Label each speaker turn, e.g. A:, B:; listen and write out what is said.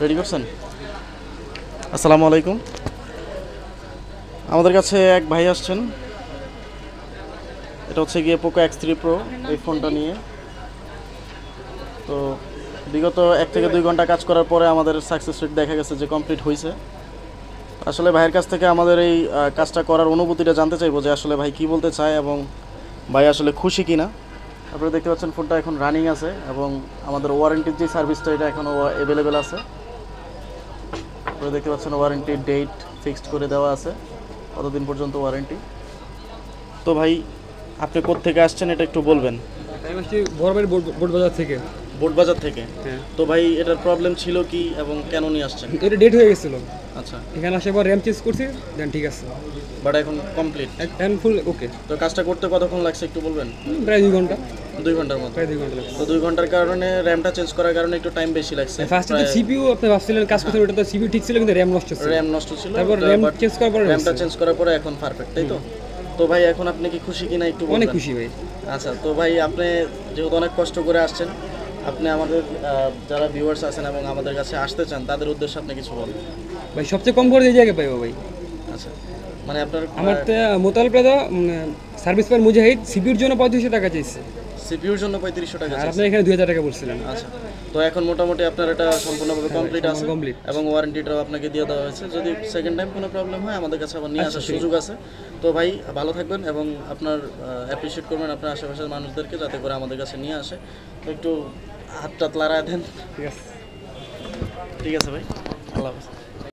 A: Ready করছেন? আসসালামু আলাইকুম। আমাদের কাছে এক ভাই আসছেন, এটা হচ্ছে গিয়ে পোকো X3 Pro এই ফোনটা নিয়ে। তো বিগত 1 থেকে 2 ঘন্টা কাজ করার পরে আমাদের সাকসেস রেট দেখা গেছে যে কমপ্লিট হয়েছে। আসলে ভাইয়ের কাছ থেকে আমাদের এই কাজটা করার অনুভূতিটা জানতে চাইবো যে আসলে ভাই কী বলতে চায় এবং ভাই আসলে খুশি কিনা। আপনারা দেখতে পাচ্ছেন ফোনটা এখন রানিং আছে এবং আমাদের ওয়ারেন্টির যে সার্ভিসটা এটা এখনও অ্যাভেলেবেল আছে। আপনারা দেখতে পাচ্ছেন ওয়ারেন্টির ডেট ফিক্সড করে দেওয়া আছে, কতদিন পর্যন্ত ওয়ারেন্টি। তো ভাই আপনি কোত্থেকে আসছেন এটা একটু বলবেন।
B: আমি আসছি বড়বাড়ি বোটবাজার থেকে।
A: বোটবাজার থেকে?
B: হ্যাঁ।
A: তো ভাই এটার প্রবলেম ছিল কি এবং কেন নিয়ে আসছেন?
B: এটা ডেট হয়ে গেছিলো।
A: আচ্ছা,
B: এখানে আসার পর র্যাম চেঞ্জ করছি, দেন ঠিক আছে,
A: বাট এখন কমপ্লিট
B: এখন ফুল ওকে।
A: তো কাজটা করতে কতক্ষণ লাগছে একটু বলবেন?
B: প্রায় 2 ঘন্টা।
A: 2 ঘন্টার মতো?
B: প্রায় 2 ঘন্টা লাগছে।
A: তো 2 ঘন্টার কারণে র্যামটা চেঞ্জ করার কারণে একটু টাইম বেশি লাগছে।
B: ফার্স্টে তো সিপিইউ আপনি ভাবছিলেন কাজ করতে, ওটা তো সিপিইউ ঠিক ছিল কিন্তু র্যাম নষ্ট ছিল।
A: র্যাম নষ্ট ছিল,
B: তারপর র্যাম চেঞ্জ করার পরে
A: র্যামটা চেঞ্জ করার পরে এখন পারফেক্ট, তাই তো? তো ভাই এখন আপনি কি খুশি কিনা একটু বলবেন?
B: অনেক খুশি ভাই।
A: আচ্ছা, তো ভাই আপনি যেহেতু অনেক কষ্ট করে আসছেন, আপনি আমাদের যারা ভিউয়ার্স আছেন এবং আমাদের কাছে আসতে চান তাদের উদ্দেশ্যে আপনি কিছু বলেন।
B: ভাই সবচেয়ে কম খরচে এই জায়গায় পাইবো ভাই।
A: আচ্ছা, মানে আপনার
B: আমার তো মোতাল প্লাজা সার্ভিস পার মুজাহিদ সিপিইউর জন্য 3500 টাকা চাইছে।
A: সিপিইউর জন্য 3500 টাকা
B: আর আপনি এখানে 2000 টাকা বলছিলেন।
A: আচ্ছা, তো এখন মোটামুটি আপনার এটা সম্পূর্ণভাবে কমপ্লিট আছে
B: কমপ্লিট
A: এবং ওয়ারেন্টিটাও আপনাকে দিয়ে দেওয়া হয়েছে। যদি সেকেন্ড টাইম কোনো প্রবলেম হয় আমাদের কাছে আবার নিয়ে আসার সুযোগ আছে। তো ভাই ভালো থাকবেন এবং আপনার অ্যাপ্রিসিয়েট করবেন আপনার আশেপাশের মানুষদেরকে, যাতে করে আমাদের কাছে নিয়ে আসে। তো একটু হাতটা লড়ায় দেন।
B: ঠিক আছে।
A: ঠিক আছে ভাই, আল্লাহ হাফেজ।